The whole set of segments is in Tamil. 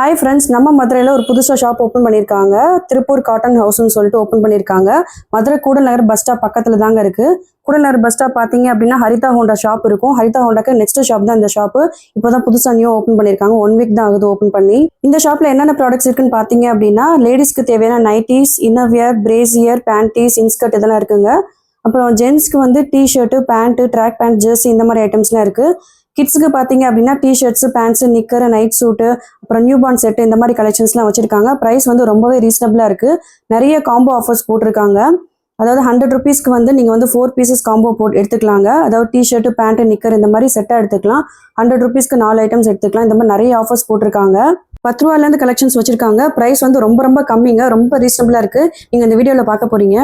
ஹாய் ஃப்ரெண்ட்ஸ், நம்ம மதுரையில் ஒரு புதுசாக ஷாப் ஓப்பன் பண்ணியிருக்காங்க. திருப்பூர் காட்டன் ஹவுஸ்னு சொல்லிட்டு ஓப்பன் பண்ணியிருக்காங்க. மதுரை கூடல் நகர் பஸ் ஸ்டாப் பக்கத்தில் தாங்க இருக்குது. கூடல் நகர் பஸ் ஸ்டாப் பார்த்தீங்க அப்படின்னா ஹரிதா ஹோண்டா ஷாப் இருக்கும். ஹரிதா ஹோண்டாக்கு நெக்ஸ்ட் ஷாப் தான் இந்த ஷாப்பு. இப்போ தான் புதுசாக நியூ ஓப்பன் பண்ணியிருக்காங்க. 1 வீக் தான் ஆகுது ஓப்பன் பண்ணி. இந்த ஷாப்பில் என்னென்ன ப்ராடக்ட்ஸ் இருக்குன்னு பார்த்தீங்க அப்படின்னா லேடிஸ்க்கு தேவையான nighties, innerwear, brassiere, panties, inskirt இதெல்லாம் இருக்குங்க. அப்புறம் ஜென்ஸ்க்கு வந்து T-shirt, pant, track pant, jersey இந்த மாதிரி ஐட்டம்ஸ்லாம் இருக்குது. கிட்ஸுக்கு பார்த்தீங்க அப்படின்னா டிஷர்ட்ஸு, பேண்ட்ஸு, நிக்கரு, நைட் சூட்டு, அப்புறம் நியூ பார்ன் செட்டு இந்த மாதிரி கலெக்ஷன்ஸ்லாம் வச்சுருக்காங்க. ப்ரைஸ் வந்து ரொம்பவே ரீசனபிளாக இருக்குது. நிறைய காம்போ ஆஃபர்ஸ் போட்டிருக்காங்க. அதாவது 100 ருபீஸ்க்கு வந்து நீங்கள் வந்து 4 பீசஸ் காம்போ எடுத்துக்கலாங்க. அதாவது டிஷர்ட்டு, பேண்ட்டு, நிக்கர் இந்த மாதிரி செட்டாக எடுத்துக்கலாம். 100 ருபீஸ்க்கு 4 ஐட்டம்ஸ் எடுத்துக்கலாம். இந்த மாதிரி நிறைய ஆஃபர்ஸ் போட்டிருக்காங்க. 10 ரூபாயிலேருந்து கலெக்ஷன்ஸ் வச்சுருக்காங்க. ப்ரைஸ் வந்து ரொம்ப ரொம்ப கம்மிங்க, ரொம்ப ரீசனபிளாக இருக்குது. நீங்கள் இந்த வீடியோவில் பார்க்க போகிறீங்க.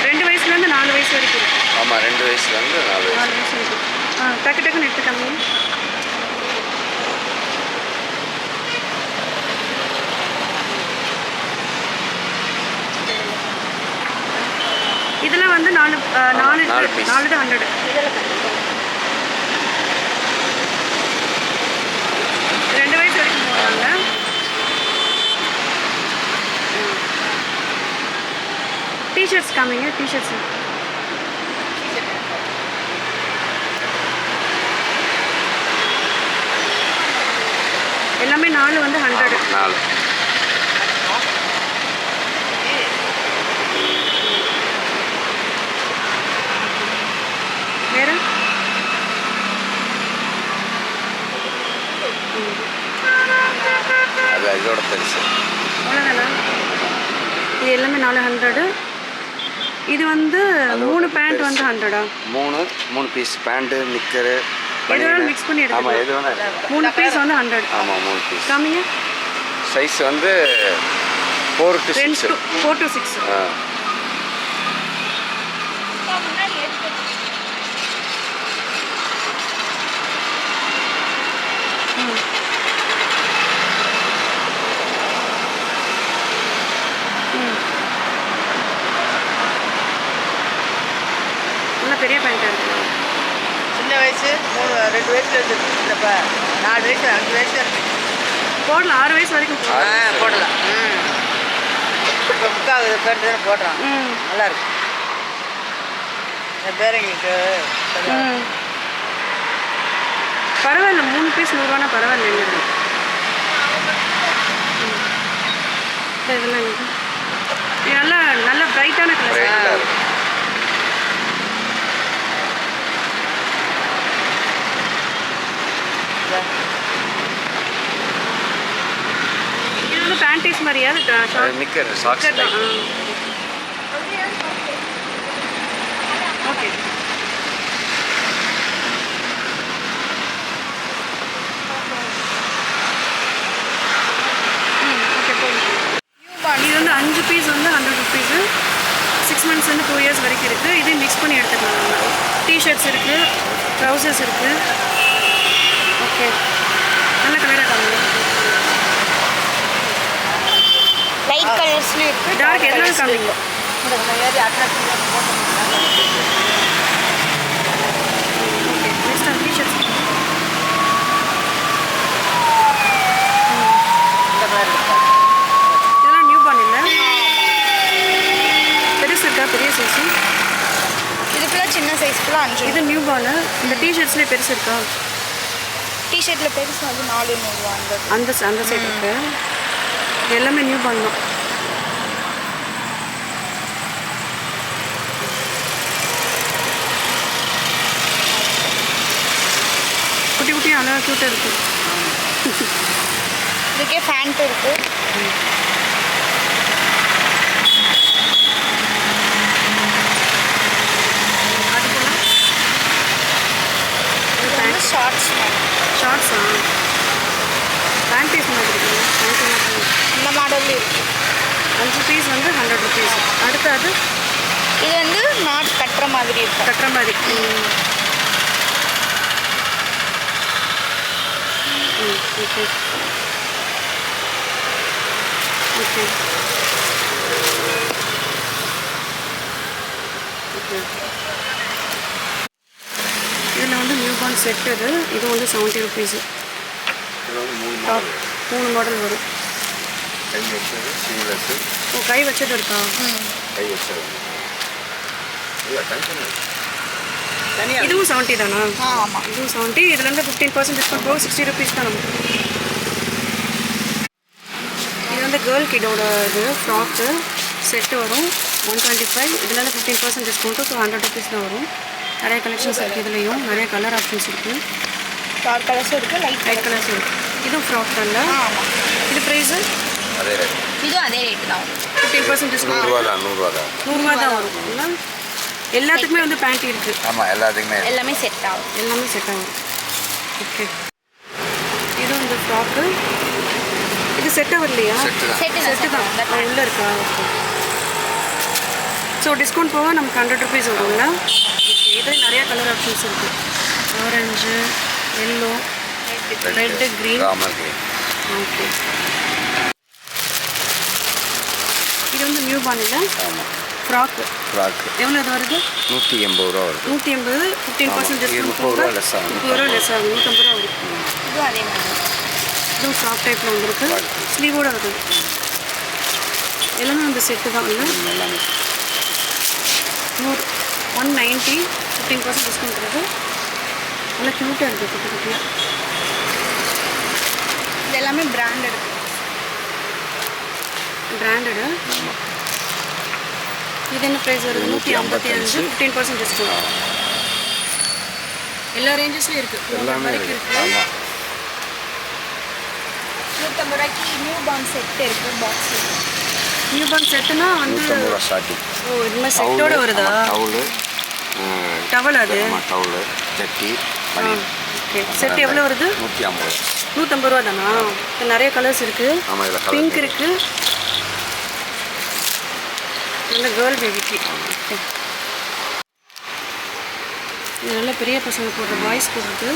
2 வயசுலேருந்து 4 வயசு வரைக்கும். ஆமாம், 2 வயசுலேருந்து 4 வயசு வரைக்கும். டக்கு டக்குன்னு எடுத்துக்காங்க. இதெல்லாம் வந்து 4 தான் 100. ரெண்டு வயசு வரைக்கும் போடுறாங்க. டிஷர்ட்ஸ் காமிங்க. டிஷர்ட்ஸ் எல்லாமே 4 வந்து 100. 4 வேறு அது இதோட பெருசு. அவ்வளோதானா? இது எல்லாமே 400. இது வந்து 3 பேண்ட் வந்து 100. 3 பீஸ் பேண்ட்டு, நிக்கரு, எதுவும் மிக்ஸ் பண்ணி எடுத்து. ஆமாம், எது வேணா 3 பீஸ் வந்து 100. ஆமாம், 3 பீஸ். காமிங்க. சைஸ் வந்து 4 to 6. 4 to 6. நல்லா பெரிய பேண்ட்டாக இருக்குது. சின்ன வயசு 2 வயசுல இருக்குது. இல்லைப்பா 4 வயசு 5 வயசு இருக்குது. போடலாம். 6 வயசு வரைக்கும் போடலாம். இப்போ புக்காகுது பேண்ட் தானே போடுறான். நல்லா இருக்கு. என் பேரங்களுக்கு பரவாயில்ல. 3 பீஸ் 100 ரூபானா பரவாயில்ல. இதெல்லாம் இது நல்லா நல்ல பிரைட்டான கலர். இது வந்து பேண்டீஸ் மாதிரியா? Knicker socks type. ஓகே. இது வந்து 5 பீஸ் வந்து 100 ருபீஸு. 6 months வந்து 2 years வரைக்கும் இருக்குது. இதே மிக்ஸ் பண்ணி எடுத்துக்கலாம். நம்ம டிஷர்ட்ஸ் இருக்குது, ட்ரௌசர்ஸ் இருக்குது. ஓகே, நல்ல கலராக காமிங்க. லைட் கலர்ஸ்லையும் இருக்குது, டார்க் எல்லாம் காமிங்க. Okay, next T-shirts. இதெல்லாம் நியூ பார்ன் இல்லை, பெருசு இருக்கா? பெரிய சைஸு. இதுக்குலாம் சின்ன சைஸ்க்குலாம் 5. இது நியூ பார்னு. இந்த டிஷர்ட்ஸ்லேயே பெருசு இருக்கா? டிஷர்ட்டில் பெருசு வந்து 400 அந்த சைடு இருக்கு. எல்லாமே நியூ பார்ன் தான். குட்டி குட்டியும் அழகாக க்யூட்டாக இருக்குது. இதுக்கே பேண்ட் இருக்குது. ஷார்ட்ஸா? பேண்டீஸ் மாதிரி இருக்குங்க. இந்த மாடல்லையும் இருக்குது. 5 பீஸ் வந்து 100 ருபீஸ். அடுத்தது இது வந்து நாட் கட்டுற மாதிரி இருக்கும். கட்டுற மாதிரி. Okay okay okay. One set இது வந்து 70 ருபீஸ். இது வந்து 3 டாப் மாடல் 3 மாடல் வரும். கை வச்சது சீலஸு ஓ கை வச்சது இருக்கா? கை வச்சது இல்லை டென்ஷன் தனியாக இதுவும் 70 தானா? ஆமாம். இதுவும் 70. இதுலேருந்து 15% டிஸ்கவுண்ட் போக 60 ருபீஸ் தான் நமக்கு. இது வந்து கேர்ள் கிட்டோட இது ஃப்ராக்கு செட்டு வரும் 125. இதுலேருந்து 15% டிஸ்கவுண்ட்டு, ஸோ 100 ருபீஸ் தான் வரும். நிறைய கலெக்ஷன்ஸ் இருக்குது, இதுலேயும் நிறைய கலர் ஆப்ஷன்ஸ் இருக்குது. டார்க் கலர்ஸும் இருக்குது, லைட் லைட் கலர்ஸ் இருக்குது. இதுவும் ஃப்ராக் தான். ஆமாம். இது ப்ரைஸு அதே ரேட் இதுவும் அதே ரேட்டு தான். 15% டிஸ்கவுண்ட். 100 தான் 100 தான் 100 தான் வரும். இல்லை எல்லாத்துக்குமே வந்து பேண்ட் இருக்குது. ஆமாம் எல்லாத்துக்குமே எல்லாமே செட் ஆகும். எல்லாமே செட் ஆகும். ஓகே இது வந்து ஃப்ராக்கு. இது செட் ஆகலையா? செட்டு தான் செட்டு தான் உள்ளே இருக்கா? ஓகே. ஸோ டிஸ்கவுண்ட் போக நமக்கு 100 ருபீஸ் வரும்ல. ஓகே இது நிறைய கலர் ஆப்ஷன்ஸ் இருக்குது. Orange, yellow, red, green. Ramar green. Okay இது வந்து நியூ பானில் ஆமாம் ஃப்ராக்கு. ஃப்ராக்கு எவ்வளோ இது வருது? 180 ரூபா வருது. 180. 15% இது டிஸ்கவுண்ட் 30 ரூபா போக less ஆகும். 30 ரூபா லெஸ் ஆகும். 150 ரூபா வரும். இதுவும் அதே மாதிரி. இதுவும் ஃப்ராக் டைப்பில் வந்துருக்கு. Frock. ஸ்லீவோட வருது. எல்லாமே வந்து செட்டு தான் இல்லை. எல்லாமே 190. 15% டிஸ்கவுண்ட் இருக்குது. நல்லா க்யூட்டாக இருக்குது குட்டி குட்டியாக. இது எல்லாமே பிராண்டட். பிராண்டடு. இது என்ன ப்ரைஸ் வருது? 155. 15% டிஸ்கவுண்ட். எல்லா ரேஞ்சஸ்லையும் இருக்குது. எல்லாமே வரைக்கும் இருக்குது. இருக்குது. ஆமாம் 150 ரூபாய்க்கு நியூ பான் செட் இருக்குது பாக்ஸ். நியூ பார்ன் செட்டுனா வந்து 150 ரூபா ஸ்டார்டிங். ஓ இது மாதிரி செட்டோட வருதா? டவுலு டவல் அது? ஆமாம் டவுலு ஜட்டி பனியன். ஓகே செட் எவ்வளோ வருது? 150. 150 ரூபா தானா? இது நிறைய கலர்ஸ் இருக்குது. ஆமாம் இதில் கலர் பிங்க் இருக்குது. நல்ல கேர்ள் பேபிக்கு. ஓகே இது நல்ல பெரிய பசங்க போடுற பாய்ஸ் போடுறது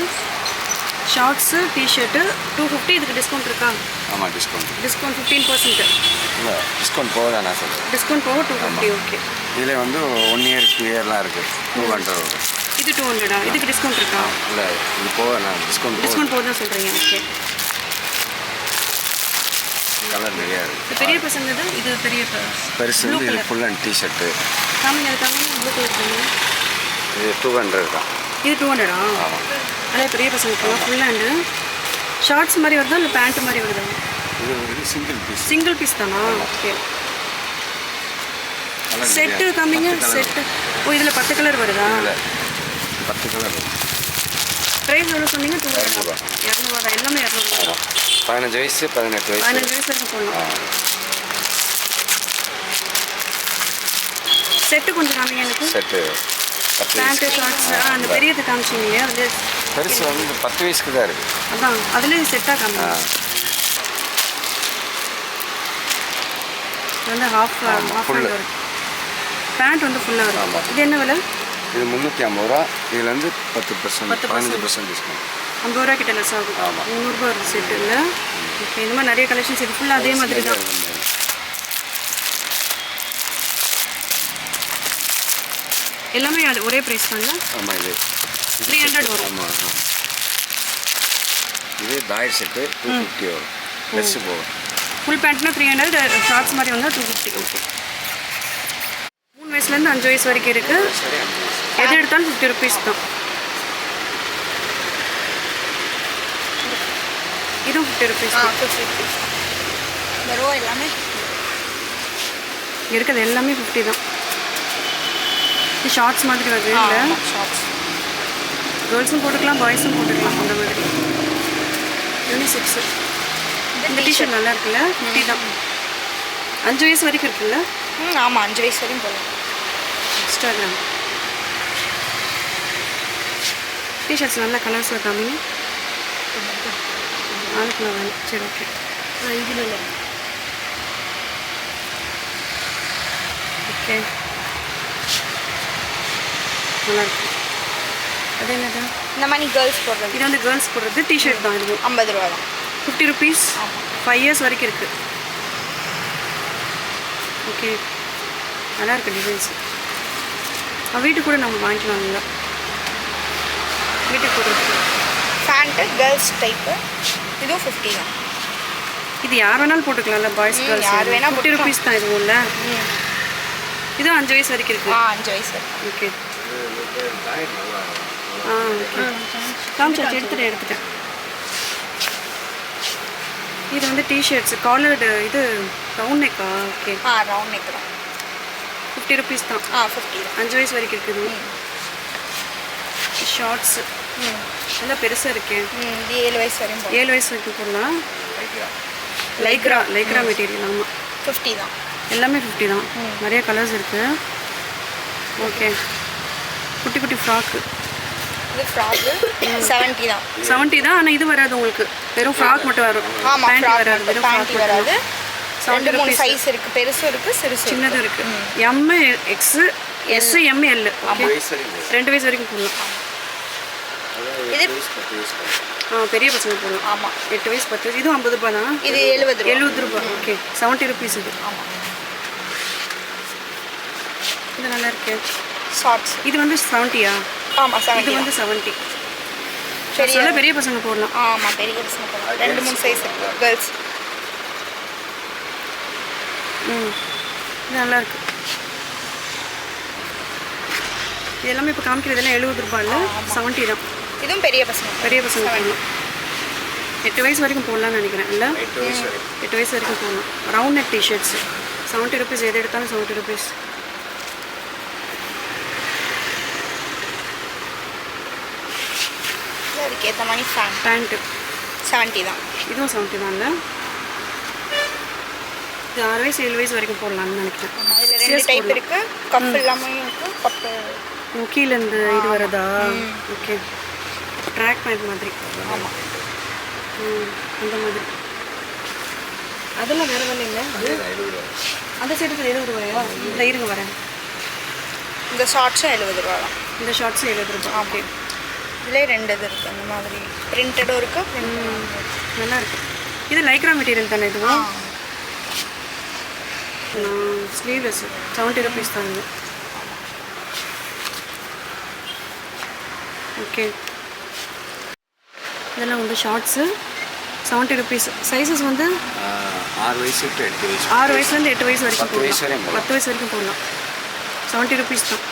ஷார்ட்ஸு டிஷர்ட்டு 250. இதுக்கு டிஸ்கவுண்ட் இருக்கா? ஆமாம் டிஸ்கவுண்ட் டிஸ்கவுண்ட் 15%. இல்லை டிஸ்கவுண்ட் போக தான் நான் சொல்கிறேன். டிஸ்கவுண்ட் போக 250. ஓகே இதில் வந்து 1 இயர் 2 இயர்லாம் இருக்குது. 200 வரும். இது 200. இதுக்கு டிஸ்கவுண்ட் இருக்கா? இல்லை இது போக நான் டிஸ்கவுண்ட் போக டிஸ்கவுண்ட் போக தான் சொல்கிறீங்க. ஓகே கலர் நிறையா இது இருக்குது. பெரிய பசங்க இது பெரிய பெருசு ப்ளூ வந்து இது கலர். Full and T shirt. காமிங்க அது காமிங்க. ப்ளூ கலர் காமிங்க. இது 200 தான். இது 200. ஆமாம் அதே பெரிய பசங்களுக்கு ஃபுல் ஹேண்டு ஷார்ட்ஸ் மாதிரி வருதா இல்லை பேண்ட் மாதிரி வருதா? இது வந்து சிங்கிள் பீஸ். சிங்கிள் பீஸ் தானா? ஓகே கலர் செட்டு நிறையா. காமிங்க. 10 colour செட்டு ஓ இதில் 10 கலர் வருதா? இல்லை 10 கலர் வரும். ப்ரைஸ் எவ்வளோ சொன்னீங்க? 200 ரூபா. 200 தான். எல்லாமே 200 தான். 15 வயசு 18 வயசு. 15 வயசுல இருக்க போடலாம். செட்டு கொஞ்சம் காமிங்க எனக்கு. செட்டு 10 பேண்ட்டு வயசு. ஷார்ட்ஸ் அந்த பெரியது காமிச்சிங்க அது பெருசு வந்து 10 வயசுக்கு தான் இருக்குது. அதான் அதுலேயே செட்டாக காமிங்க. இது வந்து ஹாஃப் full. ஹேண்ட் வரும். பேண்ட் வந்து ஃபுல்லாக வரும். ஆமாம். இது என்ன விலை? இது 350 ரூபா. இதில் வந்து 10% 15% டிஸ்கவுண்ட். 50 ரூபா கிட்ட லெஸ் ஆகும். ஆமாம். 300 ரூபா வருது செட்டு இல்லை. ஓகே இந்த மாதிரி நிறைய கலெக்ஷன்ஸ் இது ஃபுல்லாக அதே மாதிரி தான். எல்லாமே அது ஒரே ப்ரைஸ் தாங்க. ஆமாம் இது 300 வரும். ஆமாம் ஆமாம். இது தாயர் செட்டு 250 வரும். ட்ரெஸ்ஸு போகும். ஃபுல் பேண்ட்னா 300. ஷார்ட்ஸ் மாதிரி வந்தால் 250. ஓகே 3 வயசுலேருந்து 5 வயசு வரைக்கும் இருக்குது. எது எடுத்தாலும் 50 ருபீஸ் தான். இதுவும் 50 ருபீஸ் தான். 50. இந்த ரோ எல்லாமே இங்கே இருக்கிறது எல்லாமே 50 தான். இது ஷார்ட்ஸ் மாதிரி வருது இல்லை? ஷார்ட்ஸ். கேர்ள்ஸும் போட்டுக்கலாம் பாய்ஸும் போட்டுக்கலாம் அந்த மாதிரி. யூனிசெக்ஸு. இந்த டிஷர்ட் நல்லா இருக்குல்ல? 50 தான். 5 வயசு வரைக்கும் இருக்குல்ல? ஆமாம் 5 வயசு வரையும் போகலாம். இன்ஸ்டாகிராம் டிஷர்ட்ஸ் நல்ல கலர்ஸில் காமிங்க. ஆளுக்குள்ள வேணும். சரி ஓகே இதில் இல்லை. ஓகே நல்லா இருக்கு. அது என்னது? இந்த மாதிரி கேர்ள்ஸ் போடுறது இது வந்து கேர்ள்ஸ் போடுறது டிஷர்ட் தான். இது 50 ரூபா தான். 50 ருபீஸ். 5 இயர்ஸ் வரைக்கும் இருக்குது. ஓகே நல்லா இருக்குது டிசைன்ஸ். வீட்டுக்கு கூட நம்ம வாங்கிக்கலாம். வீட்டுக்கு போடுறதுக்கு. ஃபேண்ட்டு கேர்ள்ஸ் டைப்பு இதுவும் 50 தான். இது யார் வேணாலும் போட்டுக்கலாம்ல, பாய்ஸ் கேர்ள்ஸ் யார் வேணா 50 ருபீஸ் தான் இதுவும் இல்லை. இது 5 வயசு வரைக்கும் இருக்கு. 5 வயசு. ஓகே. ஓகே காமிச்சாச்சு, எடுத்துட்டேன். இது வந்து டிஷர்ட்ஸ் காலர்டு, இது ரவுண்ட் நெக்கா? ஓகே ரவுண்ட் நெக் தான். 50 ருபீஸ் தான். 50 தான். 5 வயசு வரைக்கும் இருக்குது. ஷார்ட்ஸு நல்லா பெருசாக இருக்கேன். இது 7 வயசு வரையும் 7 வயசு வரைக்கும் போடலாம். Lycra material. ஆமாம் 50 தான். எல்லாமே 50 தான். நிறைய கலர்ஸ் இருக்குது. ஓகே குட்டி குட்டி ஃப்ராக்கு. இது ஃப்ராக்கு 70 தான். 70 தான். ஆனால் இது வராது உங்களுக்கு, வெறும் ஃப்ராக் மட்டும் வரும். ஆமாம், பேண்ட் ஃப்ராக் வராது, வெறும் ஃப்ராக் பேண்ட் வராது. 70 3 rupees. சைஸ் இருக்குது, பெருசும் இருக்குது சிறுசும் சின்னதும் இருக்குது. M X S M L. Okay 2 வயசு வரைக்கும் போடலாம். இது பெரிய பசங்க போடலாம். ஆமாம் 8 வயசு 10 வயசு. இதுவும் 50 ரூபா தான். இது 70 ரூபா. ஓகே 70 ருபீஸ் இது. ஆமாம். இது நல்லா இருக்கு. ஷார்ட்ஸ் இது வந்து 70யா? ஆமாம் 70. இது வந்து 70. பெரிய பெரிய பசங்க போடலாம். ஆமாம் பெரிய பசங்க போடலாம். 2-3 சைஸ் இருக்குது கேர்ள்ஸ். இது நல்லா இருக்கு. இது எல்லாமே இப்போ காமிக்கிறதெல்லாம் 70 ரூபா இல்லை, 70 தான். இதுவும் பெரிய பசங்க போடலாம். 8 வயசு வரைக்கும் போடலாம்னு நினைக்கிறேன் இல்லை? 8 வயசு வரைக்கும் போடலாம். Round neck T-shirts 70 rupees. எது எடுத்தாலும் 70 ருபீஸ். அதுக்கு ஏற்ற மாதிரி பேண்ட்டு 70 தான். இதுவும் 70 தான் இல்லை? இது 6 வயசு 7 வயசு வரைக்கும் போடலாம்னு நினைக்கிறேன். இதில் 2 டைப் இருக்குது. கப்பு இல்லாமல் இருக்குது. கப்பு கீழே இந்த இது வரதா? ஓகே ட்ராக் பேண்ட் மாதிரி. ஆமாம் அந்த மாதிரி. அதெல்லாம் வேறு வேலை இல்லை. அந்த சைடுக்கு 70 ரூபாயா? இந்த இருங்க வரேன். இந்த ஷார்ட்ஸும் 70 ரூபா தான். இந்த ஷார்ட்ஸும் 70 ரூபா. ஓகே இதிலே 2 இது இருக்குது. அந்த மாதிரி பிரிண்டடும் இருக்குது. நல்லா இருக்கு. இது லைக்ரா மெட்டீரியல் தானே இதுவும்? ஸ்லீவ்லெஸ் 70 ருபீஸ் தான் இது. ஓகே இதெல்லாம் வந்து ஷார்ட்ஸு 70 ருபீஸ். சைஸஸ் வந்து 6 வயசு to 8 வயசு. 6 வயசுலேருந்து 8 வயசு வரைக்கும் 10 வயசு போடலாம். வரையும் 10 வயசு வரைக்கும் போடலாம். 70 ருபீஸ் தான்.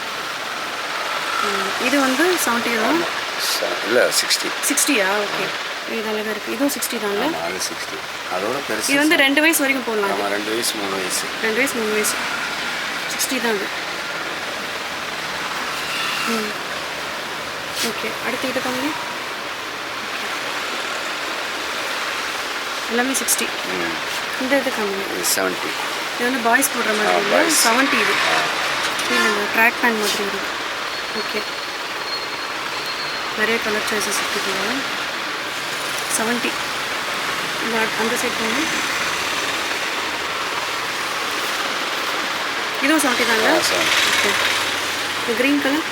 இது வந்து 70 தான் இல்லை 60. 60யா? ஓகே இது அழகாக இருக்குது. இதுவும் 60 தான் இல்லை? அது 60. அதோட பெருசு. இது வந்து 2 வயசு வரைக்கும் போடலாம். ஆமாம் 2 வயசு 3 வயசு. 2 வயசு 3 வயசு 60 தான் இது. ஓகே அடுத்து இது கம்மி. எல்லாமே 60. இந்த இது கம்மி. 70. இது வந்து பாய்ஸ் போடுற மாதிரி இல்லை, 70 இது. இல்லை இந்த ட்ராக் பேண்ட் மாதிரி இருக்குது. ஓகே நிறைய கலர் சாய்ஸஸ் இருக்குதுங்க. 70. இந்த அந்த சைட் போங்க. இதுவும் 70 தாங்க. ஓகே இந்த க்ரீன் கலர்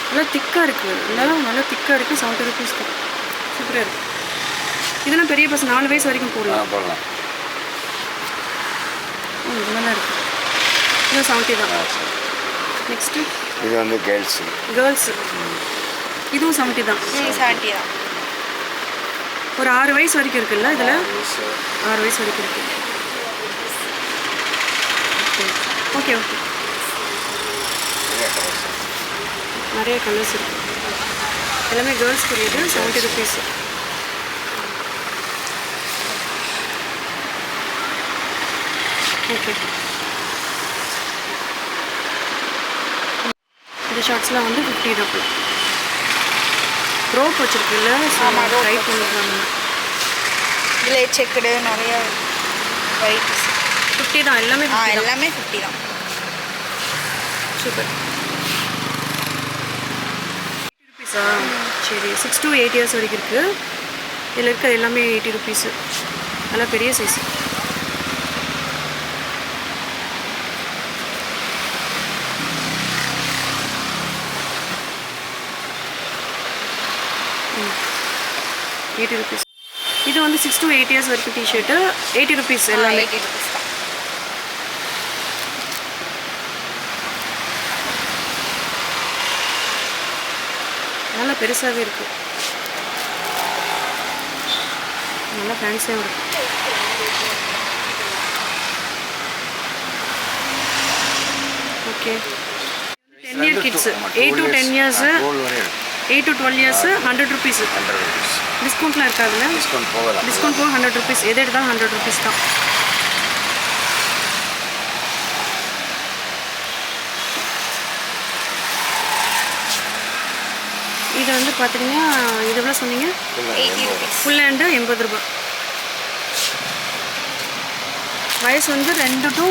நல்லா திக்காக இருக்குது. நல்லா திக்காக இருக்குது. 70 ருபீஸ் தான். சூப்பராக இருக்குது. இதெல்லாம் பெரிய பசங்க 4 வயசு வரைக்கும் போடலாம். போடலாம். இது நல்லா இருக்குது. இதுவும் 70 தான். நெக்ஸ்ட்டு இது வந்து கேர்ள்ஸு. இதுவும் 70 தான். 70 தான். ஒரு 6 வயசு வரைக்கும் இருக்குல்ல இதில்? 6 வயசு வரைக்கும் இருக்குது. ஓகே நிறைய கலர்ஸ் இருக்குது. எல்லாமே கேர்ள்ஸ்க்குரியது. 70 ருபீஸ். ஓகே இந்த ஷார்ட்ஸ்லாம் வந்து 50 தான். ரோப் வச்சுருக்குல்ல? ஆமாம் ட்ரை பண்ணிக்கலாம். இதில் செக்குடு நிறைய வெரைட்டிஸ். 50 தான் எல்லாமே. எல்லாமே 50 தான். சூப்பர். 80 ருபீஸா? சரி 6 to 8 இயர்ஸ் வரைக்கும் இருக்குது. இதில் இருக்க எல்லாமே 80 ருபீஸு. நல்லா பெரிய சைஸ். ₹80. இது வந்து 6 to 8 இயர்ஸ் வரைக்கும் டிஷர்ட்டு 80 ருபீஸ் எல்லாமே. 80 rupees தான். நல்லா பெருசாகவே இருக்கு, நல்லா ஃபேன்சியாகவும் இருக்கு. Okay 10 year kids 8 to 10 years 8 to 12 years 100 rupees. டிஸ்கவுண்ட்லாம் இருக்காதுல்ல? டிஸ்கவுண்ட் போக 100 ருபீஸ். எது எடுத்தாலும் 100 ருபீஸ் தான். இது வந்து பார்த்தீங்கன்னா இது எவ்வளோ சொன்னீங்க? 80 rupees. ஃபுல் ஹேண்டு 80 ரூபா. வயசு வந்து 2 to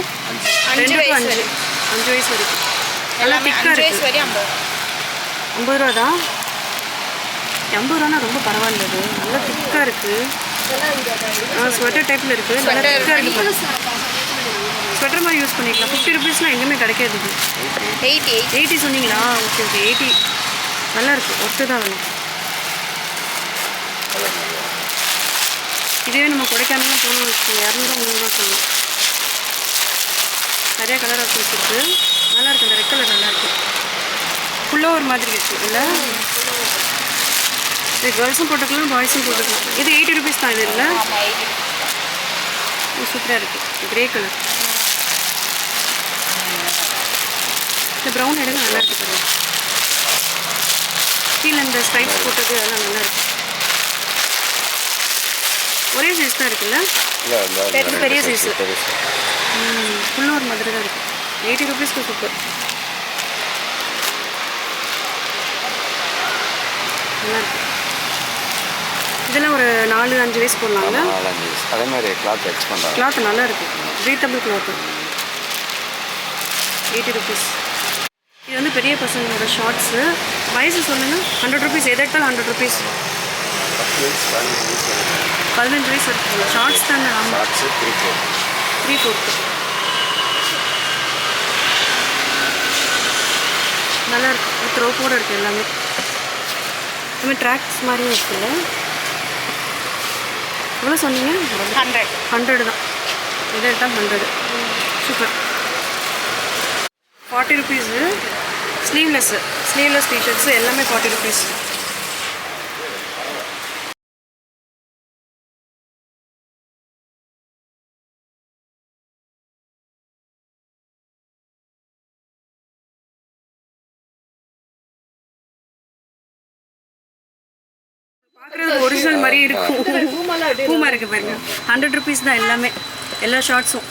5 வயசு 5 வயசு வரைக்கும். நல்லா எல்லாமே திக்காக 5 வயசு இருக்குது. வரையும் 50 50 ரூபா. ரூபா தான். 50 ரூபானா ரொம்ப பரவாயில்ல. இது நல்லா திக்காக இருக்குது. ஸ்வெட்டர் டைப்பில் இருக்குது. நல்லா திக்காக இருக்குது. ஸ்வெட்டர் மாதிரி யூஸ் பண்ணிக்கலாம். 50 ருபீஸ்லாம் எங்கேயுமே கிடைக்காது. இது 80 80 சொன்னீங்களா? ஓகே ஓகே 80 நல்லா இருக்குது. ஒர்த்து தான் வேணும். இதுவே நம்ம கொடைக்கானலாம் போகணும்னு வச்சுக்கோங்க 200 300 சொல்லலாம். நிறையா கலர் ஆப்ஷன்ஸ் இருக்குது. நல்லா இருக்குது. இந்த ரெட் கலர் நல்லா இருக்குது. ஃபுல்லாக ஒரு மாதிரி இருக்குது இல்லை? இது கேர்ள்ஸும் போட்டுக்கலாம், பாய்ஸும் போட்டுக்கலாம். இது 80 ருபீஸ் தான். இது இல்லை ஆமாம் 80. சூப்பராக இருக்குது. Grey colour. இந்த ப்ரௌன் எடுங்க நல்லா இருக்குது பாருங்க. கீழே இந்த ஸ்ட்ரைப்ஸ் போட்டது அதெல்லாம் நல்லா இருக்குது. ஒரே சைஸ் தான் இருக்குல்ல? பெரிய சைஸு. ஃபுல்லாக ஒரு மாதிரி தான் இருக்குது. 80 ருபீஸ்க்கு சூப்பர். நல்லா இருக்குது. இதெல்லாம் ஒரு 4-5 வயசு போடலாம்ல? அதே மாதிரி கிளாத் எக்ஸ் பண்ணுறாங்க. கிளாத் நல்லா இருக்குது. Breathable cloth. 80 ருபீஸ். இது வந்து பெரிய பசங்களோட ஷார்ட்ஸு. வயசு சொல்லுங்கள். 100 ருபீஸ். எது எடுத்தாலும் 100 ருபீஸ். 15 வயசு இருக்குல்ல? ஷார்ட்ஸ் தானே? ஆமாம் 3/4. நல்லா இருக்கு. வித் ரோப்போடு இருக்குது எல்லாமே. இதுமாதிரி ட்ராக்ஸ் மாதிரியும் இருக்குல்ல? எவ்வளோ சொன்னீங்க? 100 தான். எது எடுத்தால் 100. சூப்பர். 40 ருபீஸு. ஸ்லீவ்லெஸ் டிஷர்ட்ஸு எல்லாமே 40 ருபீஸ். பார்க்குறதுக்கு ஒரிஜினல் மாதிரி இருக்கும். பூமா இருக்குது பாருங்க. 100 ருபீஸ் தான் எல்லாமே. எல்லா ஷார்ட்ஸும்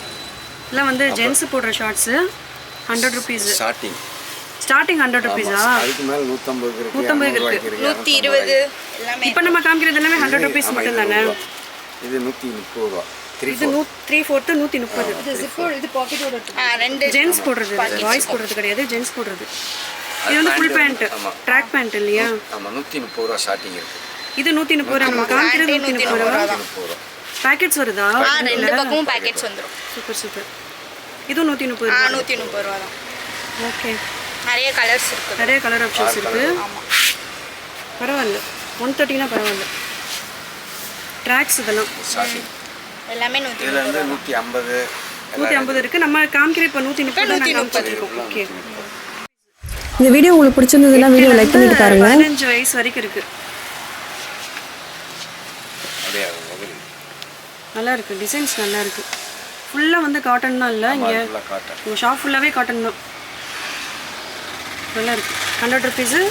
எல்லாம் வந்து ஜென்ஸு போடுற ஷார்ட்ஸு 100 ருபீஸு. ஸ்டார்டிங் 100 ருபீஸா? அதுக்கு மேலே 150 இருக்கு, 150 இருக்கு, 120 எல்லாமே. இப்போ நம்ம காமிக்கிறது எல்லாமே 100 ருபீஸ் மட்டும் தானே? இது 130 ரூபா. இது 3/4 130. ரெண்டு ஜென்ஸ் போடுறது, பாய்ஸ் போடுறது கிடையாது, ஜென்ஸ் போடுறது. இது வந்து ஃபுல் பேண்ட், ட்ராக் பேண்ட் இல்லையா? ஆமாம் 130 ரூபா ஸ்டார்டிங் இருக்குது. இது 130 ரூபா. நம்ம காமிக்கிறது 130 ரூபா. பேக்கெட்ஸ் வருதா? ரெண்டு பக்கமும் பேக்கெட்ஸ் வந்துடும். சூப்பர். இதுவும் 130 ரூபா. 130 ரூபா தான். ஓகே. நிறைய கலர்ஸ் இருக்குது. நிறைய கலர் ஆப்ஷன்ஸ் இருக்குது. ஆமாம் பரவாயில்ல. 130னா பரவாயில்ல. ட்ராக்ஸ் இதெல்லாம் ஸ்டார்டிங் எல்லாமே இதில் வந்து 150 150 இருக்குது. நம்ம காமிக்கிற இப்போ 130 இருக்கோம். ஓகே. இந்த வீடியோ உங்களுக்கு பிடிச்சிருந்ததுன்னா வீடியோ லைக் பண்ணிட்டு பாருங்க. 15 வயசு வரைக்கும் இருக்கு. நல்லா இருக்கு. டிசைன்ஸ் நல்லா இருக்கு. ஃபுல்லாக வந்து காட்டன் தான் இல்லை. இங்கே உங்கள் ஷாப் ஃபுல்லாகவே காட்டன் தான். நல்லா இருக்கு. 100 ருபீஸு.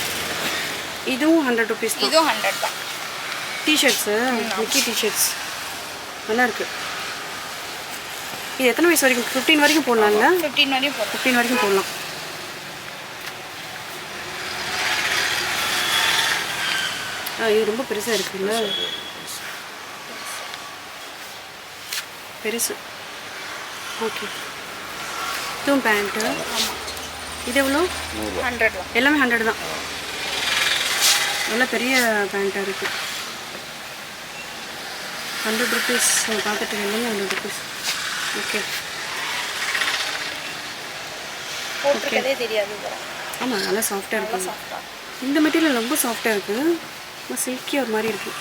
இதுவும் 100 ருபீஸ் தான். இதுவும் 100 தான். டிஷர்ட்ஸு, மிக்கி டிஷர்ட்ஸ் நல்லா இருக்கு. இது எத்தனை வயசு வரைக்கும்? 15 வரைக்கும் போடலாம்ல? 15 வரையும் போதும். 15 வரைக்கும் போடலாம். இது ரொம்ப பெருசாக இருக்குல்ல? பெருசு. ஓகே. இதுவும் பேண்ட்டு. இது எவ்வளோ? 100 தான். எல்லாமே 100 தான். நல்லா பெரிய பேண்ட்டாக இருக்குது. 100 ருபீஸ். பார்த்துட்டு எல்லாமே 100 ருபீஸ். ஓகே. போட்டுருக்கதே தெரியாது. ஆமாம் நல்லா சாஃப்டாக இருக்குது. இந்த மெட்டீரியல் ரொம்ப சாஃப்டாக இருக்குது. ரொம்ப சில்கியாக ஒரு மாதிரி இருக்குது.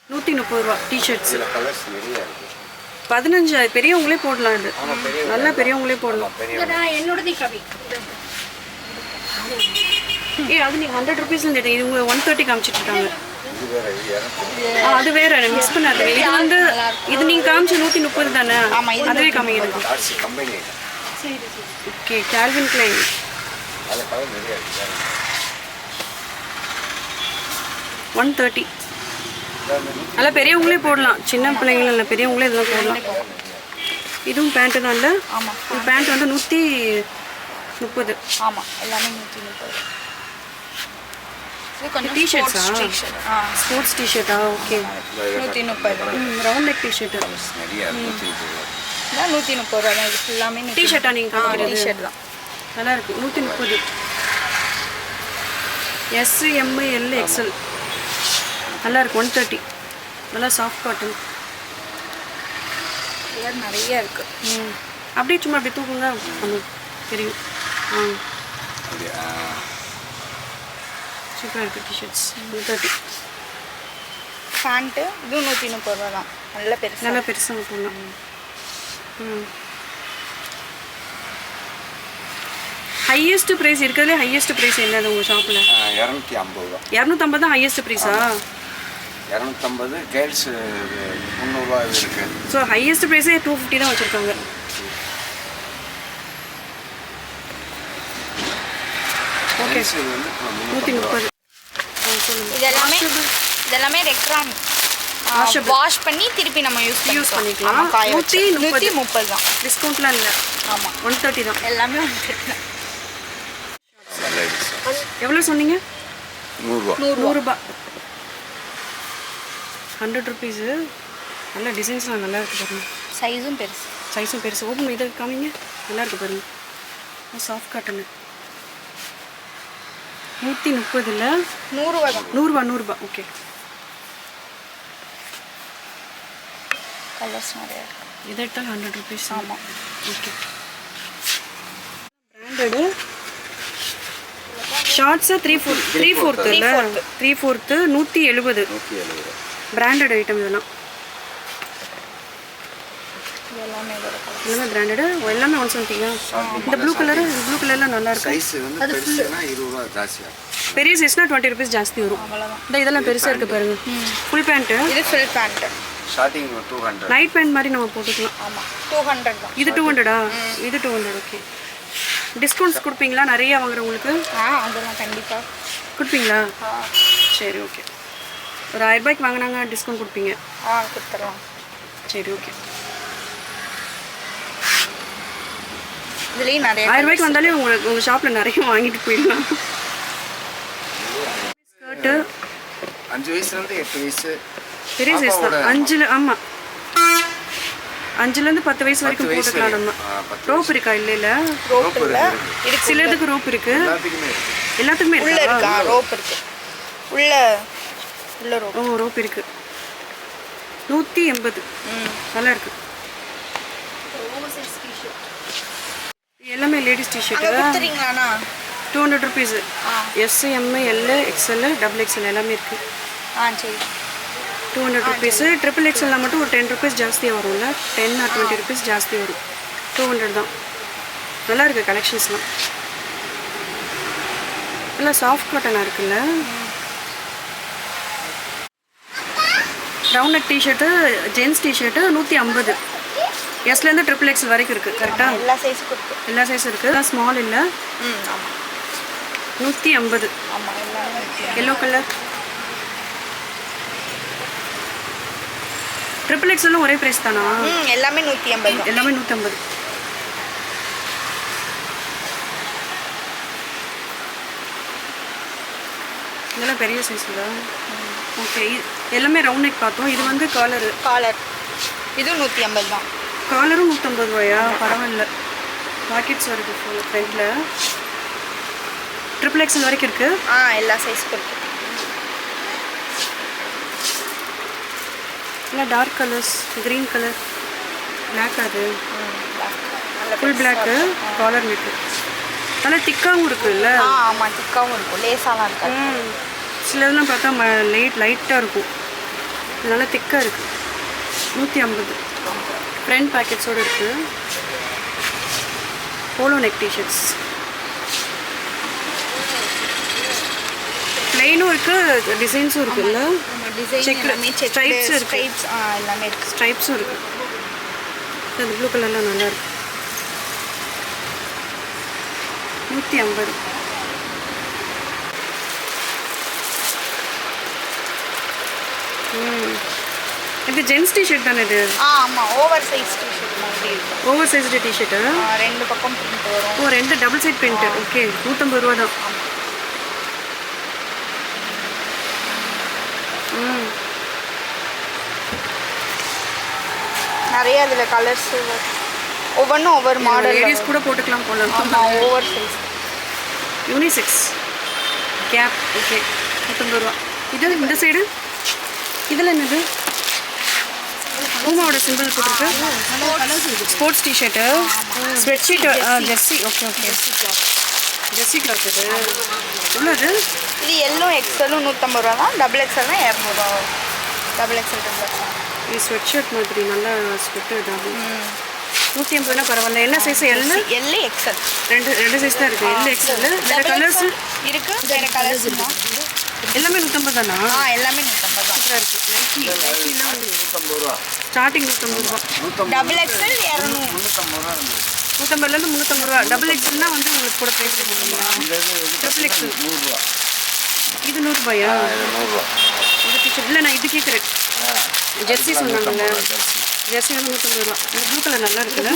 130 ரூபா டிஷர்ட்ஸ். 15 பெரியவங்களே போடலாம். இது நல்லா பெரியவங்களே போடலாம். என்னோடதே கவி. அது நீங்கள் 100 ருபீஸ்ல இது உங்க 130 காமிச்சிட்டு இருக்காங்க. இது வேற இது 200. அது வேற மிஸ் பண்ணாதீங்க. இது வந்து இது நீங்கள் காமிச்ச 130 தானே? அதுவே காமிக்கிறது. Dots company okay Calvin Klein அது கலர் நிறைய இருக்கு. 130. அதெல்லாம் பெரியவங்களே போடலாம், சின்ன பிள்ளைங்களும் இல்லை, பெரியவங்களே இதெல்லாம் போடலாம். இதுவும் பேண்ட்டு தான் இல்லை? ஆமாம். இந்த பேண்ட் வந்து 130. ஆமாம், எல்லாமே 130. இது கொஞ்சம் T-shirts-ஆ? டிஷர்ட். ஸ்போர்ட்ஸ் டிஷர்ட்டா? ஓகே. 130. Round neck t-shirt. நிறைய 130 ரூபா. 130 ரூபா தான். இது ஃபுல்லாமே டிஷர்ட்டா நீங்கள் காமிக்கிறது? டிஷர்ட் தான். நல்லா இருக்கு. 130. எஸ் எம் எல் எக்ஸ்எல் நல்லா இருக்கு. 130. நல்லா சாஃப்ட் காட்டன். கலர் நிறைய இருக்கு. அப்படியே சும்மா அப்படி தூக்குங்க, நமக்கு தெரியும். அப்படியா? சூப்பராக இருக்குது டிஷர்ட்ஸ். 130. பேண்ட்டு இதுவும் 130 ரூபா தான். நல்ல பெருசு. நல்லா பெருசாக போடலாம். ஹையஸ்ட் ப்ரைஸ் இருக்கிறதுலே ஹையஸ்ட் ப்ரைஸ் என்னது உங்கள் ஷாப்பில்? 250 ரூபா. 250 தான் ஹையஸ்ட் ப்ரைஸா? 250 கேர்ள்ஸ் 300 ரூபா இருக்கு. ஸோ ஹையஸ்ட் ப்ரைஸே 250 தான் வச்சுருக்காங்க. ஓகே கேர்ள்ஸ் வந்து 130. இதெல்லாமே ரெக்ரான் Washable. வாஷ் பண்ணி திருப்பி நம்ம யூஸ் பண்ணிக்கலாம். ஆமா, காய வச்சு 130. 130 தான். டிஸ்கவுண்ட்லாம் இல்லை. ஆமாம், 130 தான். எல்லாமே 130 தான். எவ்வளோ சொன்னீங்க? 100 ரூபா. 100 ரூபாய். 100 ருபீஸு. நல்ல டிசைன்ஸ்லாம் நல்லா இருக்குது பாருங்க. சைஸும் பெருசு. சைஸும் பெருசு. ஓப்பன் இதை காமிங்க. நல்லா இருக்குது பாருங்க. Soft cotton. 130 100 ரூபா தான். 100 ரூபா. ஓகே. கலர்ஸ் நிறைய இருக்கு. எதை எடுத்தாலும் 100 ருபீஸ். ஆமாம். ஓகே. பிராண்டடு ஷார்ட்ஸாக 3/4 இல்லை? 3/4 170. 170. பிராண்டட் ஐட்டம் இதெல்லாம். எல்லாமே இதோட colours. எல்லாமே பிராண்டடு. எல்லாமே 170. இந்த ப்ளூ கலரில் நல்லா இருக்கு. சைஸ் வந்து பெருசுனா 20 ரூபா ஜாஸ்தியா. பெரிய சைஸ்னா 20 ருபீஸ் ஜாஸ்தி வரும். அவ்வளோதான். இந்த இதெல்லாம் பெருசாக இருக்குது பாருங்க. Full pant. இது full pant. Starting 200. Night pant மாதிரி நம்ம போட்டுக்கலாம். ஆமாம், 200 தான். இது 200-ஆ? இது 200. ஓகே. டிஸ்கவுண்ட்ஸ் கொடுப்பீங்களா நிறைய வாங்குறவங்களுக்கு? அதெல்லாம் கண்டிப்பாக கொடுப்பீங்களா? சரி ஓகே. ஒரு 1000 ரூபாய்க்கு வாங்கினாங்க டிஸ்கவுண்ட் கொடுப்பீங்க? கொடுத்துடலாம். சரி ஓகே. இதுலேயும் நிறைய 1000 ரூபாய்க்கு வந்தாலே உங்கள் ஷாப்பில் நிறைய வாங்கிட்டு போயிடலாம். ஸ்கர்ட்டு 5 வயசுலேருந்து 8 வயசு. பெரிய சைஸ் தான். 5 ஆமாம், 5லேருந்து 10 வயசு வரைக்கும் போட்டுக்கலாம் நம்ம. ரோப் இருக்கா? இல்லை ரோப் இல்லை. சிலதுக்கு ரோப் இருக்கு. எல்லாத்துக்குமே இருக்கு. எல்லாத்துக்குமே உள்ள இருக்கா? இருக்கா? ரோப் இருக்கு. உள்ள ரோப். ரோப் இருக்கு. 180. நல்லா இருக்கு. எல்லாமே லேடிஸ் டிஷர்ட்டு. கொடுத்துறீங்களாண்ணா? 200 rupees. S M L XL XXL எல்லாமே இருக்கு. சரி. 200 ருபீஸு. XXL மட்டும் ஒரு 10 ருபீஸ் ஜாஸ்தியாக வரும்ல? 10 or 20 ருபீஸ் ஜாஸ்தி வரும். 200 தான். நல்லா இருக்குது கலெக்ஷன்ஸ்லாம். நல்லா சாஃப்ட் காட்டனாக இருக்குல்ல? Round neck T-shirt, gents T-shirt 150. எஸ்லேருந்து XXL வரைக்கும் இருக்குது. கரெக்டாக எல்லா சைஸும் கொடுத்து. எல்லா சைஸும் இருக்குது. ஸ்மால் இல்லை. ஆமாம். 150. ஆமாம், எல்லாமே. Yellow colour. XXL ஒரே ப்ரைஸ் தானா? எல்லாமே 150 தான். எல்லாமே 150. இதெல்லாம் பெரிய சைஸ் தான். ஓகே. எல்லாமே ரவுண்ட் நெக் பார்த்தோம். இது வந்து காலர். இதுவும் 150 தான். காலரும் 150 ரூபாயா? பரவாயில்ல. பாக்கெட்ஸ் வருது ஃப்ரண்ட்டில். XXL வரைக்கும் இருக்குது. எல்லா சைஸும் இருக்குது. இல்லை dark colours, green colour, black. அது ஃபுல் பிளாக்கு. காலர் நெக்கு நல்லா திக்காகவும் இருக்குல்ல? ஆமாம், திக்காகவும் இருக்கும். லேசாலாம் இருக்காது. சில இதெல்லாம் பார்த்தா லைட்டாக இருக்கும். இது நல்லா திக்காக இருக்குது. 150. ஃப்ரண்ட் பேக்கெட்ஸோடு இருக்குது. போலோ நெக் டிஷர்ட்ஸ் இருக்கு, டிசைன்ஸும் இருக்குல்ல, டிசைன் Check- எல்லாமே stripes இருக்கு. ஸ்ட்ரைப்ஸ் எல்லாமே இருக்கு. ஸ்ட்ரைப்ஸும் இருக்கு. இந்த ப்ளூ கலர்லாம் நல்லா இருக்கு. 150. இது ஜென்ஸ் டிஷர்ட் தானே இது? ஆமாம், ஓவர் சைஸ் டிஷர்ட் மாதிரி இருக்கும். Over sized T-shirt. ரெண்டு பக்கம் பிரிண்ட் வரும். Oh, 2 double side print. Okay, 150 ரூபா தான். நிறைய அதில் கலர்ஸ் ஒவ்வொன்றும் ஒவ்வொரு மாடல். லேடிஸ் கூட போட்டுக்கலாம் போல. ஆமாம், over size. Unisex cap. Okay, 150 ரூபா. இது இந்த சைடு இதில் என்னது? பூமாவோட சிம்பிள் போட்டிருக்கு. Sports T-shirt, sweat shirt, jersey. Okay okay, jersey cloth. இது உள்ளது. இது எல்லோ எக்ஸலும் 150 ரூபா தான். டபுள் எக்ஸல்னா 200 ரூபா. டபுள் எக்ஸல் இது ஸ்வெட் ஷர்ட் மாதிரி நல்லா ஸ்வெட்டு இதாகும். 150னா பரவாயில்ல. என்ன சைஸ்? எல்லு எல்லு எக்ஸல் ரெண்டு சைஸ் தான் இருக்குது. எல்லு எக்ஸல். வேறு கலர்ஸ் இருக்கு. வேறு கலர்ஸ் எல்லாமே 150 தானா? எல்லாமே 150 தான். சூப்பராக இருக்குது. நைக்கிலாம் வந்து 150 ரூபா. ஸ்டார்டிங் 150 ரூபா. Double XL 200. 350 ரூபா இருந்தது. 150லேருந்து 350 ரூபா. டபுள் எக்ஸ்எல்னா வந்து உங்களுக்கு கூட ப்ரைஸ் பண்ணுவீங்களா? ட்ரிபிள் எக்ஸ்எல் 100 ரூபா. இது 100 ரூபாயா? 100 ரூபா. இந்த டிஷர்ட் இல்லை, நான் இது கேட்குறேன். ஜெர்சி சொன்னாங்கல்ல, ஜெர்சி வந்து 150 ரூபா. இந்த ப்ளூ கலர் நல்லா இருக்குல்ல,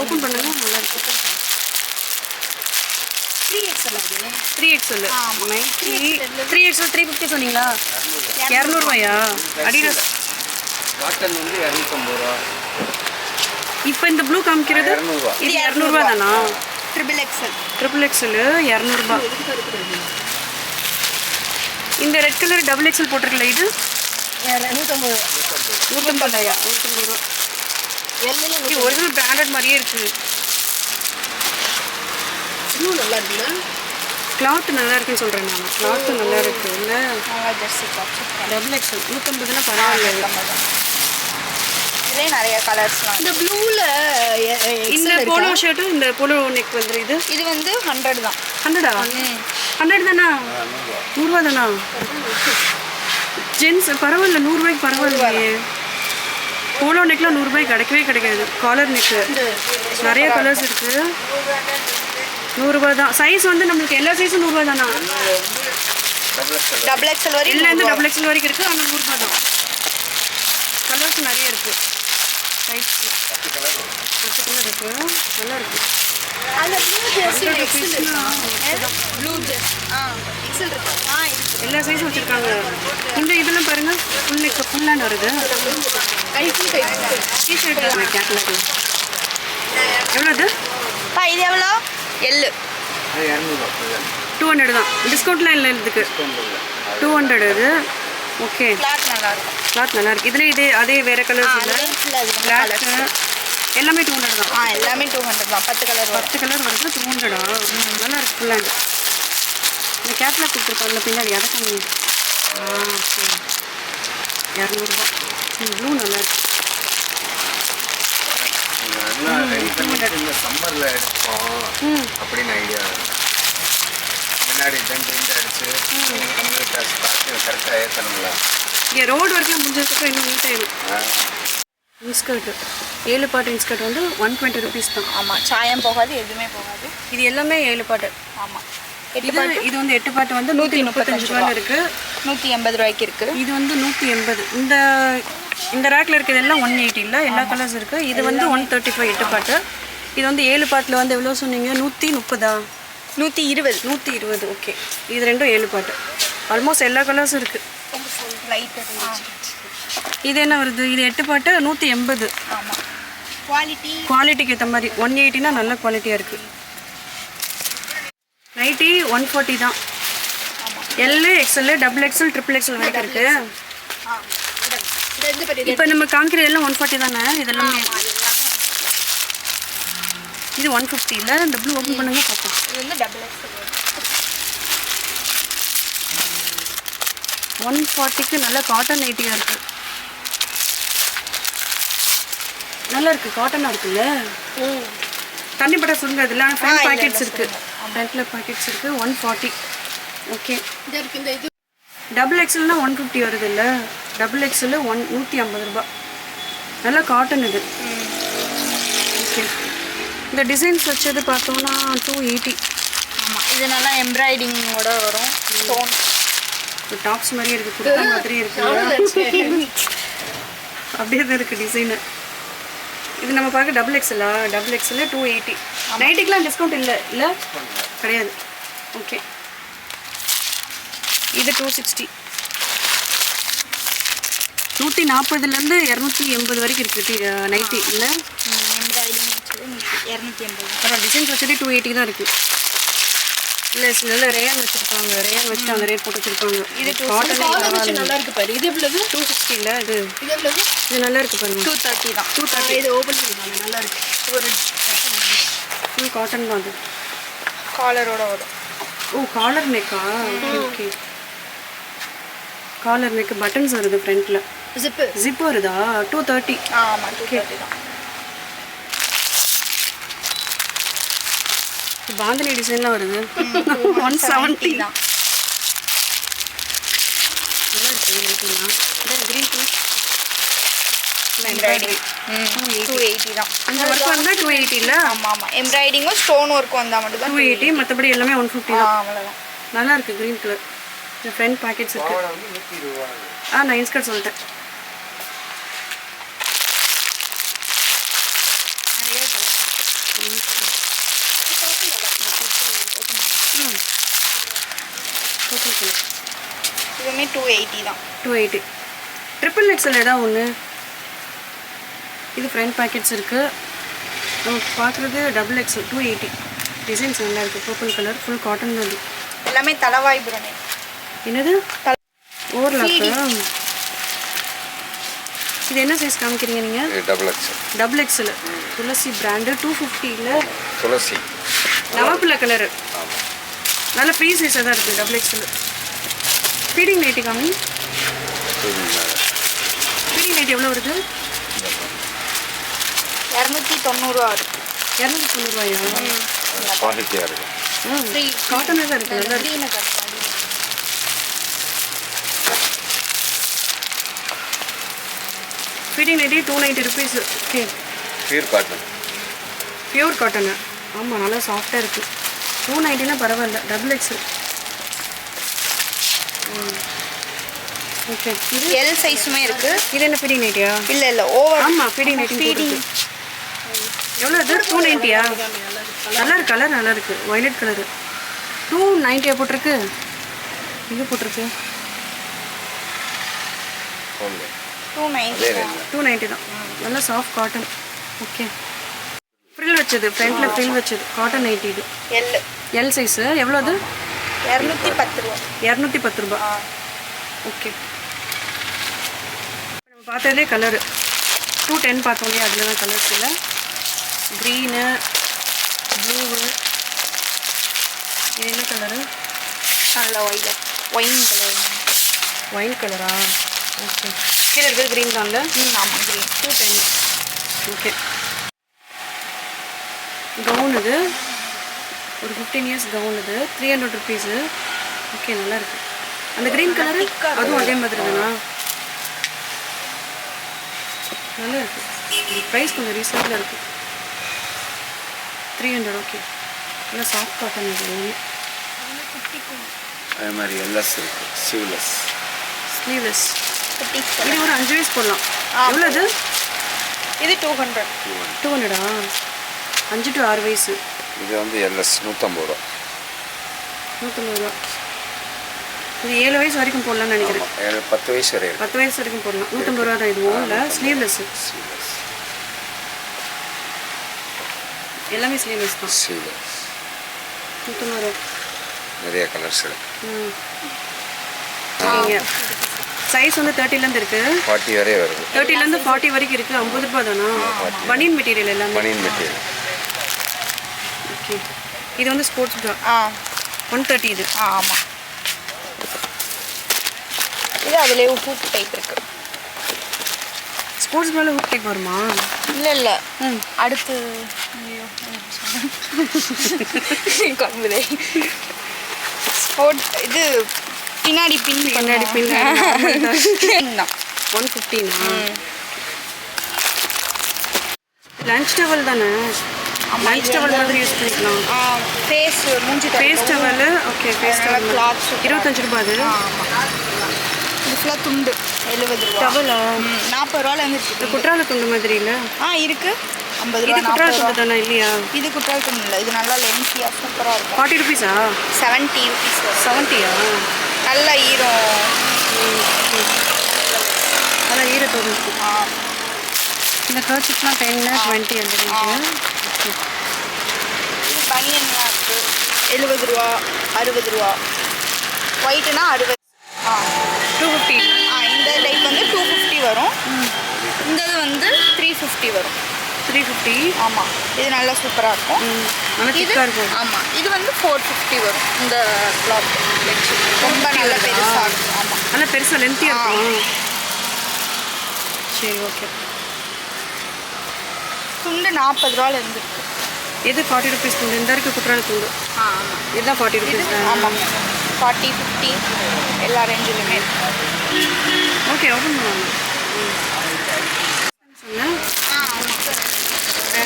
ஓப்பன் பண்ணுங்க, நல்லா இருக்கு. 3XL. 3XL 350 சொன்னீங்களா? 200 ரூபாயா? அடிடாஸ் காட்டன் வந்து 250 ரூபா. இப்போ இந்த ப்ளூ காமிக்கிறது 200 ரூபா. இது 200 ரூபா தானா? Triple XL. ட்ரிபிள் எக்ஸ்எல் 200 ரூபா. இந்த ரெட் கலர் டபுள் எக்ஸ்எல் போட்டிருக்கல, இது 150 ரூபாயா? 150 ரூபா. இது ஒரிஜினல் பிராண்டட் மாதிரியே இருக்கு. நல்லா இருக்குல்ல? கிளாத் நல்லா இருக்குன்னு சொல்கிறேன் நான். கிளாத்து நல்லா இருக்கு இல்லை? நல்லா ஜெர்சி கிளாத். டபுள் எக்ஸ்எல் 150னா பரவாயில்ல. இதுலேயே நிறைய கலர்ஸ்லாம். இந்த ப்ளூவில் இந்த போலோ ஷர்ட்டு, இந்த போலோ நெக் வந்து இது வந்து 100 தான். 100ஆ? 100 தானா? 100 ரூபா தானா? ஜென்ஸ் பரவாயில்ல, 100 ரூபாய்க்கு பரவாயில்லையே. போலோ நெக்லாம் 100 ரூபாய்க்கு கிடைக்கவே கிடைக்காது. காலர் நெக்கு நிறைய கலர்ஸ் இருக்குது. 100 ரூபா தான். சைஸ் வந்து நம்மளுக்கு எல்லா சைஸும் 100 ரூபா தானா? டபுள் எக்ஸல் வரைக்கும் இல்லைருந்து டபுள் எக்ஸ்எல் வரைக்கும் இருக்குது. ஆனால் 100 ரூபா தான். கலர்ஸ் நிறைய இருக்குது. சைஸ் 10 கலர் இருக்குது. நல்லா இருக்குது. அந்த blue jersey blue jersey XL இருக்கு. எல்லா சைஸும் வச்சுருக்காங்க. இந்த இதெல்லாம் பாருங்கள், ஃபுல் நெக் ஃபுல் ஹேண்ட் வருது. டிஷர்ட் கேட்லாக் எவ்வளோ அது? இது எவ்வளோ? எல்லு 200 தான். டிஸ்கவுண்ட்லாம் இல்லை இதுக்கு. 200 இது. ஓகே, கிளாத் நல்லா இருக்கும். கிளாத் நல்லா இருக்குது. இதில் இதே அதே வேறு கலர்ஸ் இல்லை. பிளாக் எல்லாமே 200 தான். எல்லாமே 200 தான். 10 கலர் வரும். 10 கலர் வருது. 200ஆ? நல்லா இருக்கு ஃபுல் ஹேண்ட். இந்த கேட்லாக் கொடுத்துருக்காங்க பின்னாடி, அதை கம்மி. ஓகே, 200 ரூபா. ப்ளூ நல்லா இருக்கு. இந்த சம்மர்ல எடுப்போம் அப்படின்னு ஐடியா. முன்னாடி டென்ட் அடிச்சு கரெக்டாக ஏற்றணும்ல. இங்கே ரோடு வரைக்கும் முடிஞ்சதுக்கப்புறம் இன்னும் நீட்டாயிடும். இன்ஸ்கர்ட்டு 7 பாட்டு இன்ஸ்கர்ட் வந்து 120 ருபீஸ் தான். ஆமாம், சாயம் போகாது, எதுவுமே போகாது. இது எல்லாமே 7 பாட்டு. ஆமாம். இது வந்து 8 பாட்டு வந்து 135 ரூபான்னு இருக்குது. 180 ரூபாய்க்கு இருக்குது. இது வந்து 180. இந்த ரேக்கில் இருக்கிறது எல்லாம் 180 இல்லை, எல்லா கலர்ஸ் இருக்குது. இது வந்து 135 8 பாட்டு. இது வந்து 7 பாட்டில் வந்து எவ்வளோ சொன்னீங்க? 130. 120. ஓகே, இது ரெண்டும் 7 பாட்டு. ஆல்மோஸ்ட் எல்லா கலர்ஸும் இருக்குது. இது என்ன வருது? இது 8 பாட்டு 180. ஆமாம், குவாலிட்டிக்கு ஏற்ற மாதிரி. 180னா நல்ல குவாலிட்டியாக இருக்குது. நைட்டி 140 தான். எல்லு XL double XL triple XL வரைக்கும் இருக்குது. இப்போ நம்ம காமிக்கிறது எல்லாம் 140 தானே? இதெல்லாமே இது 150 இல்லை. இந்த ப்ளூ ஓப்பன் பண்ணுங்க பார்ப்போம். இது வந்து டபுள் எக்ஸல். 140க்கு நல்ல காட்டன் நைட்டியாக இருக்குது. நல்லா இருக்குது, காட்டனாக இருக்குல்ல. தண்ணி பட்டா சொல்லுங்க. அதில் ஃப்ரண்ட் பாக்கெட்ஸ் இருக்குது. ஃப்ரண்ட்டில் பாக்கெட்ஸ் இருக்குது. 140. ஓகே, இந்த இது டபுள் எக்ஸ்எல்னா 150 வருது இல்லை, டபுள் எக்ஸ்எல் 150 ரூபா. நல்லா காட்டன் இது. ஓகே, இந்த டிசைன்ஸ் வச்சது பார்த்தோம்னா 280. ஆமாம், இது நல்லா எம்ப்ராய்டிங்கோட வரும். ஸ்டோன் டாப்ஸ் மாதிரியே இருக்குது, குர்த்தா மாதிரியே இருக்குது, அப்படியே தான் இருக்குது டிசைனு. இது நம்ம பார்க்க டபுள் எக்ஸ்எல்லா? Double XL 280. நைட்டுக்கெலாம் டிஸ்கவுண்ட் இல்லை இல்லை கிடையாது. ஓகே, இது 260. 140லேருந்து 280 வரைக்கும் இருக்குது நைட்டி இல்லை. எம்ப்ராய்டிங் வச்சது 280. அப்புறம் டிசைன்ஸ் வச்சதே 280 தான் இருக்குது. இல்லை நல்ல ரேயான் வச்சுருப்பாங்க, ரேயான் வச்சு அந்த ரேட் போட்டு வச்சுருப்பாங்க. இது காட்டன் நல்லா இருக்கு பாரு. இது எவ்வளவு? 260 இல்லை இது. இது எவ்வளவு? இது நல்லா இருக்குது பாருங்க. 230 தான். 230. இது ஓபன் பண்ணிருக்காங்க, நல்லா இருக்கு. ஒரு ஃபுல் காட்டன் தான் அது. காலரோட வரும். ஓ, காலர் நெக்கா? ஓகே, காலர் நெக் பட்டன்ஸ் வருது ஃப்ரண்ட்டில். ஜிப்பு ஜிப் வருதா? 230. ஆமாம், 230 தான். பாந்தினி டிசைன்லாம் வருது. 170 தான். நல்லா இருக்குது லைட்டுலாம். க்ரீன் கலர் எம்ப்ராய்டிங் 280 தான். அந்த ஒர்க் வந்தால் 280 இல்லை? ஆமாம் ஆமாம், எம்ப்ராய்டிங்கும் ஸ்டோன் ஒர்க்கும் வந்தால் மட்டும் தான் 280. மற்றபடி எல்லாமே 150 தான். அவ்வளோதான். நல்லா இருக்குது க்ரீன் கலர். இந்த ஃப்ரண்ட் பேக்கெட்ஸ் இருக்குது. வந்து 120 ரூபா. நான் இன்ஸ்கர்ட் சொல்லிட்டேன். நிறைய பர்பிள் கலர். இதுவுமே 280 தான். 280. ட்ரிபிள் எக்ஸல் ஏதாவது ஒன்று. இது ஃப்ரண்ட் பேக்கெட்ஸ் இருக்குது. நம்ம பார்க்குறது டபுள் எக்ஸல் 280. டிசைன்ஸ் நல்லா இருக்குது. பர்பிள் கலர், ஃபுல் காட்டன் அது. எல்லாமே தலவாய் புரணை. என்னது ஓவர்லாக்கா? இது என்ன சைஸ் காமிக்கிறீங்க நீங்கள்? இது டபுள் எக்ஸ்எல். டபுள் எக்ஸல் துளசி பிராண்டு 250 இல்லை? துளசி நவப்பிள்ளை கலரு. ஆமாம். நல்ல ஃப்ரீ சைஸாக தான் இருக்குது டபுள் எக்ஸல். ஃபீடிங் நைட்டி காமி. ஃபீடிங் நைட்டி எவ்வளோ வருது? 290 ரூபா வருது. 290 ரூபாயா? குவாலிட்டியாக இருக்கும். ஃப்ரீ காட்டனாக தான் இருக்குது. நல்லா இருக்கு. க்ரீனை கட் பண்ணி feeding nightie 290 rupees. Okay, pure cotton. Pure cotton. ஆமாம், நல்லா சாஃப்டாக இருக்குது. 290னா பரவாயில்ல. Double XL. ஓகே, இது எல் சைஸுமே இருக்கு. இது என்ன ஃபீடிங் நைட்டியா? இல்லை ஓவர். ஆமாம், ஃபீடிங் நைட்டி. ஃபீடிங் எவ்வளோ இது? 290யா? நல்லா இருக்கு, கலர் நல்லா இருக்கு. Violet colour. 290 போட்டிருக்கு. இது போட்டிருக்கு 290 தான். 290 தான். நல்லா சாஃப்ட் காட்டன். ஓகே, ஃப்ரில் வச்சது, ஃப்ரண்ட்டில் ஃப்ரில் வச்சது காட்டன் நைட்டி. இது எல் எல் சைஸு. எவ்வளோ அது? 210 ரூபா. 210 ரூபா. ஓகே, நம்ம பார்த்ததுலே கலரு 210 பார்த்தோம் இல்லையா? அதில் தான் கலர்ஸ் இல்லை. Green, blue. இது என்ன கலரு? நல்ல ஒயின் கலர். ஒயின் கலரா? ஓகே, கீழே இருக்கிறது க்ரீன் தான்ல? ஆமாம், க்ரீன். 210. ஓகே, கவுன் இது ஒரு 15 இயர்ஸ் கவுன். இது 300 ருபீஸு. ஓகே, நல்லா இருக்கு. அந்த க்ரீன் கலரு அதுவும் அதே மாதிரி தானா? நல்லா இருக்கு. ப்ரைஸ் கொஞ்சம் ரீசனபிளாக இருக்குது. 300. ஓகே, நல்லா சாஃப்ட் காட்டன். இது அதே மாதிரி எல்எஸ் இருக்குது, ஸ்லீவ்லெஸ். ஸ்லீவ்லெஸ். குட்டி இது ஒரு 5 வயசு போடலாம். எவ்வளோ இது? இது 200. 200ஆ? 5 to 6 வயசு. இது வந்து எல்எஸ் 150 ரூபா. 150 ரூபா. இது 7 வயசு வரைக்கும் போடலாம்னு நினைக்கிறேன். 10 வயசு வரை இருக்கு. 10 வயசு வரைக்கும் போடலாம். 150 ரூபா தான். இதுவும் இல்லை, ஸ்லீவ்லெஸ்ஸு. ஸ்லீவ்லெஸ். எல்லாமே ஸ்லீவ்லெஸ் தான். ஸ்லீவ்லெஸ் 150 ரூபா. நிறைய கலர்ஸ் இருக்கு. சரிங்க. சைஸ் வந்து 30லேருந்து இருக்குது. 40 வரை வருது. 30லேருந்து 40 வரைக்கும் இருக்குது. 50 ரூபா தானா? பனியன் மெட்டீரியல் எல்லாமே. பனியன் மெட்டீரியல். ஓகே, இது வந்து ஸ்போர்ட்ஸ் ப்ரா. 130 இது. ஆமாம். இது அதுலேயே ஹூக் டைப் இருக்குது. ஸ்போர்ட்ஸ் ப்ராவில் ஹூக் டைப் வருமா? இல்லை அடுத்து குழம்புதே. ஸ்போர்ட் இது பின்னாடி பின் பின்னாடி பின்னாடி தான் 115 லஞ்ச் டவல் தானே லஞ்ச் டவல் மாதிரி யூஸ் பண்ணிக்கலாம் ஃபேஸ் மூஞ்சி face towel okay face towel cloths 25 ரூபாய் அது இது ஃபுல்லாக துண்டு 70 ரூபா டவலா 40 ரூபால இருந்து இந்த குற்றால துண்டு மாதிரி இல்லை இருக்கு 50 இது ரூபா குற்றால 40 துண்டு தானே இல்லையா இது குற்றால துண்டு இல்லை இது நல்லா லென்த்தியாக சூப்பராக இருக்கும் 40 ருபீஸா 70 ருபீஸ் 70யா நல்ல ஈரம் அதான் ஈரத்தோடு இருக்கு இந்த கர்ச்சிப்லாம் 10 20 அந்த ரேஞ்சு பனியன்லாம் இருக்குது 70 ரூபா 60 ரூபா ஒயிட்டுனா 60 250 இந்த டைப் வந்து 250 வரும் இந்த இது வந்து 350 வரும் 350 ஆமாம் இது நல்லா சூப்பராக இருக்கும் நல்லா இது திக்காக இருக்கும் ஆமாம் இது வந்து 450 வரும் இந்த கிளாத் ரொம்ப நல்ல பெருசாக இருக்கும் ஆமாம் நல்லா பெருசாக லென்த்தியாக இருக்கும் சரி ஓகே துண்டு 40 ரூபால இருந்துருக்கு எது 40 ருபீஸ் துண்டு இந்த இருக்குது குற்றால துண்டு ஆமாம் இதுதான் 40 இது ருபீஸ் ஆமாம் 40 50 எல்லா ரேஞ்சிலுமே இருக்கு ஓகே ஓப்பன் பண்ணுவாங்க சொன்னேன்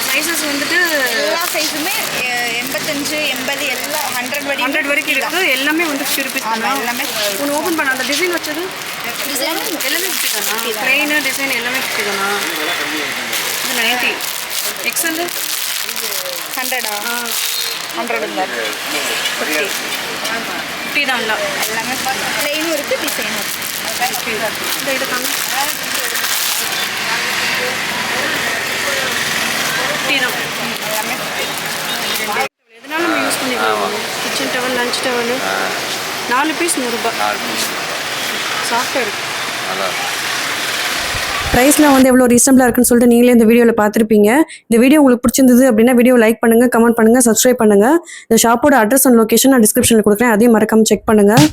சைஸஸ் வந்துட்டு எல்லா சைஸுமே 85 80 எல்லாம் 100 வரைக்கும் இருக்குது எல்லாமே வந்து 50 ருபீஸ் ஆமாம் தானா எல்லாமே ஒன்று ஓப்பன் பண்ண அந்த டிசைன் வச்சது டிசைன் எல்லாமே 50 தானா பிளெயின் டிசைன் எல்லாமே 50 தானா இது 90 எக்ஸல் 100 100 இருந்தார் 50 தான் இல்லை எல்லாமே பிளெயினும் இருக்குது டிசைனும் இந்த இது தாங்க 50 தான் எல்லாமே எதனால நம்ம யூஸ் பண்ணிக்கலாம் kitchen towel lunch towel 4 piece 100 ரூபாய் சாஃப்டாக இருக்குது நல்லா ப்ரைஸ்லாம் வந்து எவ்வளோ ரீசனபிளாக இருக்குன்னு சொல்லிட்டு நீங்களே இந்த வீடியோவில் பார்த்துருப்பீங்க. இந்த வீடியோ உங்களுக்கு பிடிச்சிருந்தது அப்படின்னா வீடியோ லைக் பண்ணுங்கள், கமெண்ட் பண்ணுங்கள், சப்ஸ்கிரைப் பண்ணுங்கள். இந்த ஷாப்போட அட்ரஸ் அண்ட் லொகேஷன் நான் டிஸ்கிரிப்ஷனில் கொடுக்குறேன், அதையும் மறக்காமல் செக் பண்ணுங்கள்.